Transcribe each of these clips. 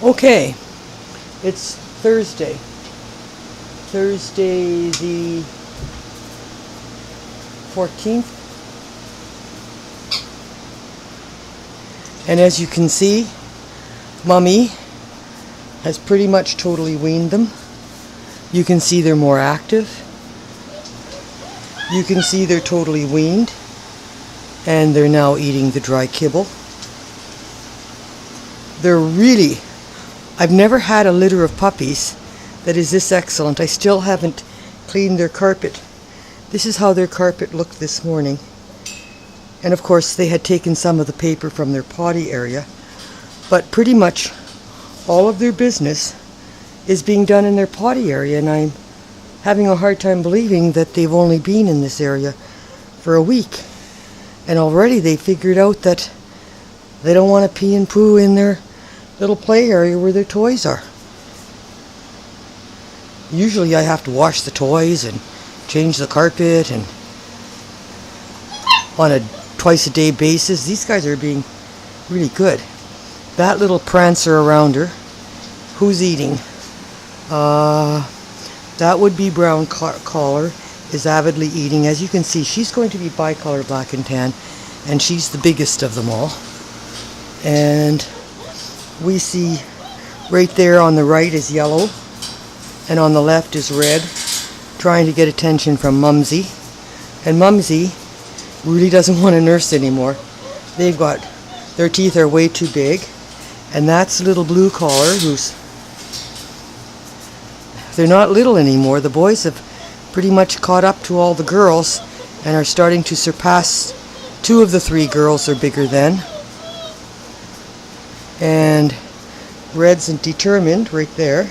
Okay, it's Thursday the 14th, and as you can see, Mummy has pretty much totally weaned them. You can see they're more active. You can see they're totally weaned, and they're now eating the dry kibble. I've never had a litter of puppies that is this excellent. I still haven't cleaned their carpet. This is how their carpet looked this morning. And of course they had taken some of the paper from their potty area. But pretty much all of their business is being done in their potty area, and I'm having a hard time believing that they've only been in this area for a week. And already they figured out that they don't want to pee and poo in their little play area where their toys are. Usually I have to wash the toys and change the carpet and on a twice a day basis. These guys are being really good. That little prancer around her, who's eating? That would be brown collar, is avidly eating. As you can see, she's going to be bicolor black and tan, and she's the biggest of them all. And we see right there on the right is yellow, and on the left is red, trying to get attention from Mumsy. And Mumsy really doesn't want to nurse anymore. Their teeth are way too big. And that's little blue collar, they're not little anymore. The boys have pretty much caught up to all the girls and are starting to surpass. 2 of the 3 girls are bigger than. And Red's determined right there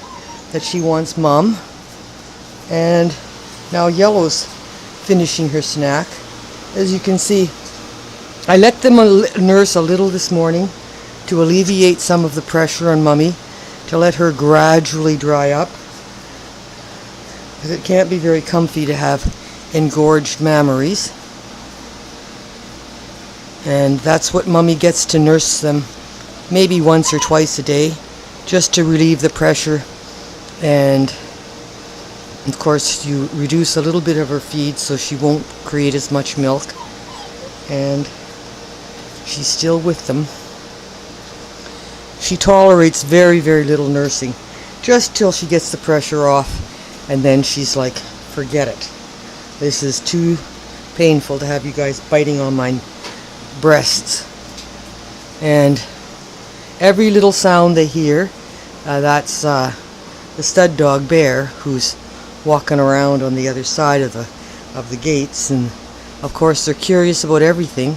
that she wants Mum. And now Yellow's finishing her snack. As you can see, I let them nurse a little this morning to alleviate some of the pressure on Mummy, to let her gradually dry up, because it can't be very comfy to have engorged mammaries. And that's what Mummy gets to nurse them maybe once or twice a day, just to relieve the pressure. And of course you reduce a little bit of her feed so she won't create as much milk. And she's still with them. She tolerates very, very little nursing, just till she gets the pressure off, and then she's like, forget it. This is too painful to have you guys biting on my breasts. And every little sound they hear, that's the stud dog Bear, who's walking around on the other side of the gates, and of course they're curious about everything.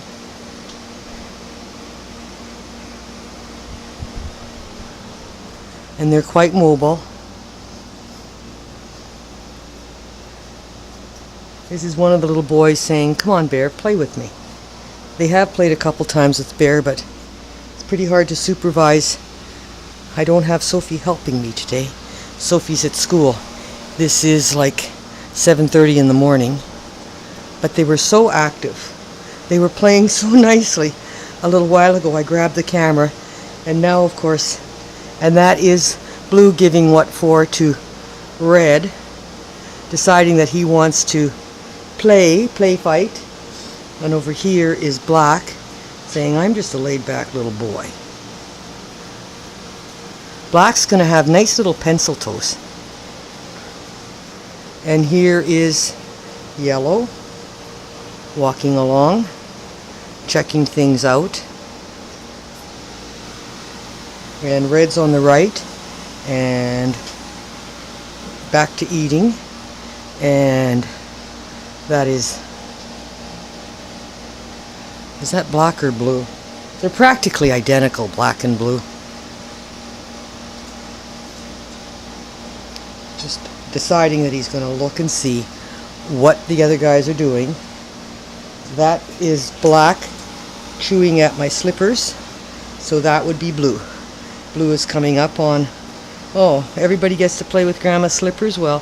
And they're quite mobile. This is one of the little boys saying, "Come on, Bear, play with me." They have played a couple times with Bear, but it's pretty hard to supervise. I don't have Sophie helping me today. Sophie's at school. This is like 7:30 in the morning. But they were so active. They were playing so nicely. A little while ago I grabbed the camera, and now of course, and that is Blue giving what for to Red, deciding that he wants to play fight. And over here is Black saying, "I'm just a laid-back little boy." Black's going to have nice little pencil toes. And here is Yellow walking along, checking things out. And Red's on the right, and back to eating. And that is that Black or Blue? They're practically identical, Black and Blue. Just deciding that he's going to look and see what the other guys are doing. That is Black chewing at my slippers, so that would be Blue. Blue is coming up on, oh, everybody gets to play with Grandma's slippers? Well,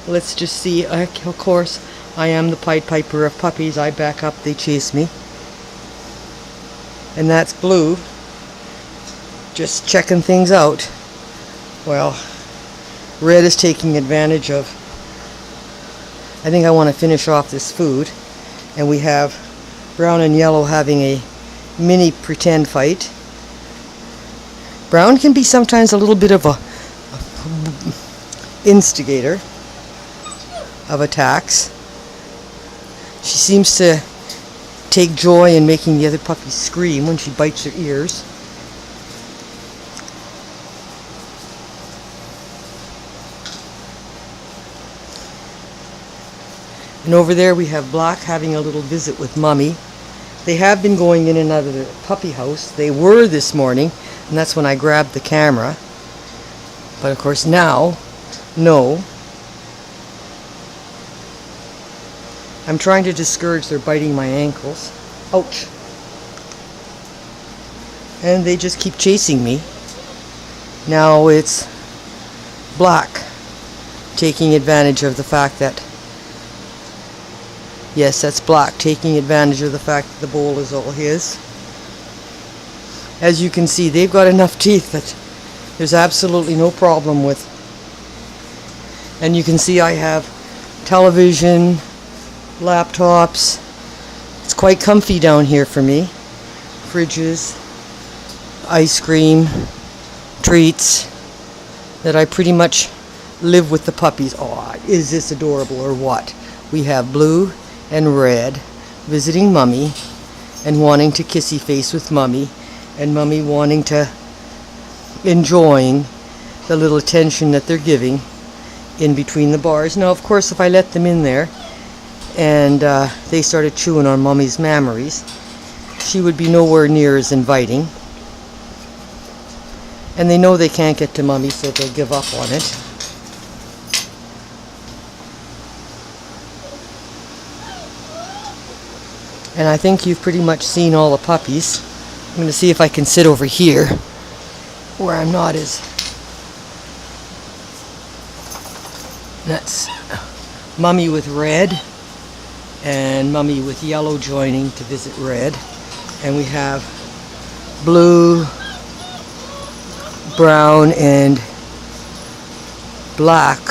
let's just see. Of course, I am the Pied Piper of puppies. I back up, they chase me. And that's Blue, just checking things out. Well, Red is taking advantage of... I think I want to finish off this food. And we have Brown and Yellow having a mini pretend fight. Brown can be sometimes a little bit of a instigator of attacks. She seems to take joy in making the other puppies scream when she bites their ears. And over there we have Black having a little visit with Mummy. They have been going in and out of the puppy house. They were this morning, and that's when I grabbed the camera. But of course now, no. I'm trying to discourage their biting my ankles. Ouch. And they just keep chasing me. Now it's Black taking advantage of the fact that... Yes, that's Black taking advantage of the fact that the bowl is all his. As you can see, they've got enough teeth that there's absolutely no problem with. And you can see I have television, laptops. It's quite comfy down here for me. Fridges, ice cream, treats, that I pretty much live with the puppies. Oh, is this adorable or what? We have Blue and Red visiting Mummy and wanting to kissy face with Mummy, and Mummy wanting to, enjoying the little attention that they're giving in between the bars. Now of course if I let them in there and they started chewing on Mummy's mammaries, she would be nowhere near as inviting. And they know they can't get to Mummy, so they'll give up on it. And I think you've pretty much seen all the puppies. I'm going to see if I can sit over here where I'm not as... That's Mummy with Red and Mummy with Yellow joining to visit Red. And we have Blue, Brown, and Black.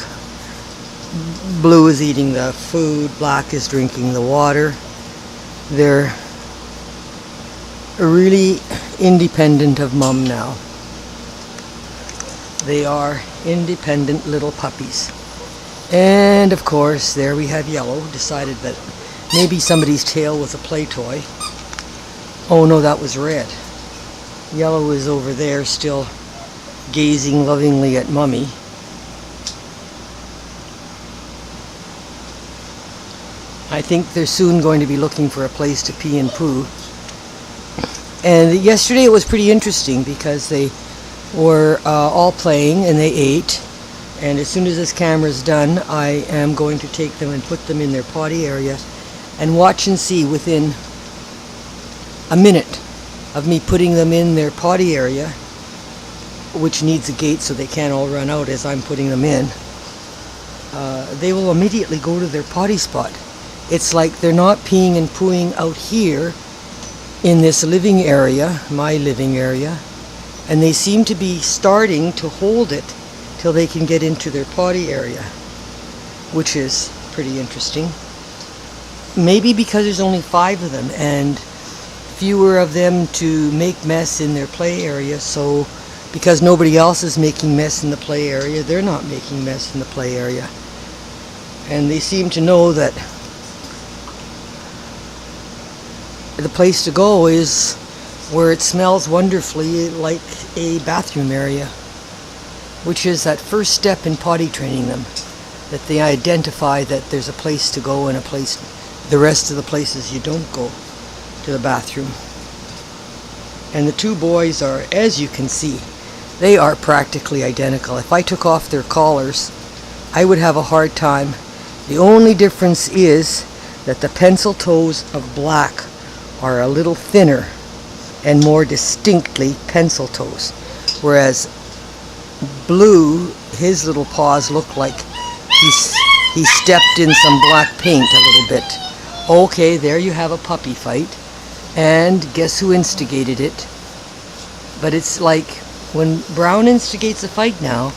Blue is eating the food, Black is drinking the water. They're really independent of Mum now. They are independent little puppies. And of course, there we have Yellow, decided that maybe somebody's tail was a play toy. Oh no, that was Red. Yellow is over there still gazing lovingly at Mummy. I think they're soon going to be looking for a place to pee and poo. And yesterday it was pretty interesting because they were all playing and they ate. And as soon as this camera's done, I am going to take them and put them in their potty area and watch and see within a minute of me putting them in their potty area, which needs a gate so they can't all run out as I'm putting them in. They will immediately go to their potty spot. It's like they're not peeing and pooing out here in this living area, my living area, and they seem to be starting to hold it till they can get into their potty area, which is pretty interesting. Maybe because there's only 5 of them and fewer of them to make mess in their play area, so because nobody else is making mess in the play area, they're not making mess in the play area. And they seem to know that the place to go is where it smells wonderfully like a bathroom area, which is that first step in potty training them, that they identify that there's a place to go and a place, the rest of the places you don't go to the bathroom. And the 2 boys are, as you can see, they are practically identical. If I took off their collars, I would have a hard time. The only difference is that the pencil toes of Black are a little thinner and more distinctly pencil toes, whereas Blue, his little paws look like he stepped in some black paint a little bit. Okay, there you have a puppy fight, and guess who instigated it? But it's like when Brown instigates a fight now,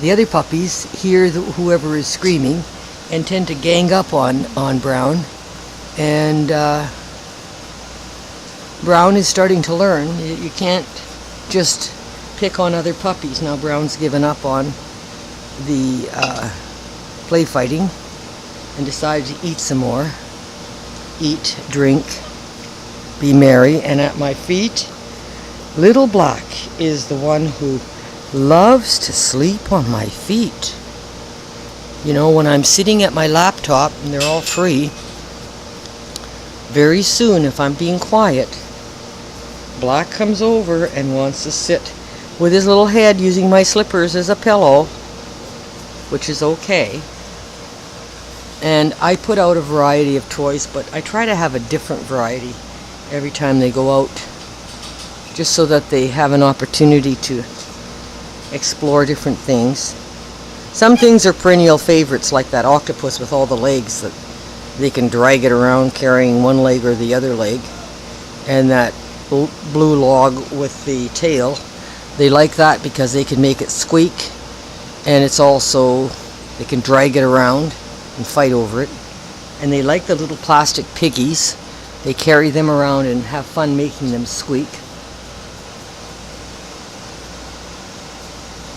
the other puppies hear whoever is screaming and tend to gang up on Brown. And Brown is starting to learn. You can't just pick on other puppies. Now Brown's given up on the play fighting and decided to eat some more. Eat, drink, be merry. And at my feet, Little Black is the one who loves to sleep on my feet. You know, when I'm sitting at my laptop and they're all free, very soon, if I'm being quiet, Black comes over and wants to sit with his little head using my slippers as a pillow, which is okay. And I put out a variety of toys, but I try to have a different variety every time they go out, just so that they have an opportunity to explore different things. Some things are perennial favorites, like that octopus with all the legs that they can drag it around carrying one leg or the other leg, and that blue log with the tail. They like that because they can make it squeak, and it's also, they can drag it around and fight over it. And they like the little plastic piggies. They carry them around and have fun making them squeak.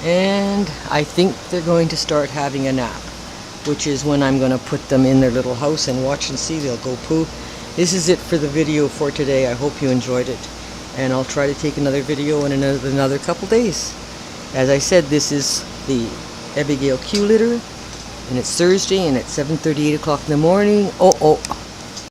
And I think they're going to start having a nap, which is when I'm going to put them in their little house and watch and see. They'll go poo. This is it for the video for today. I hope you enjoyed it, and I'll try to take another video in another couple days. As I said, this is the Abigail Q litter, and it's Thursday, and it's 7:38 o'clock in the morning. Oh,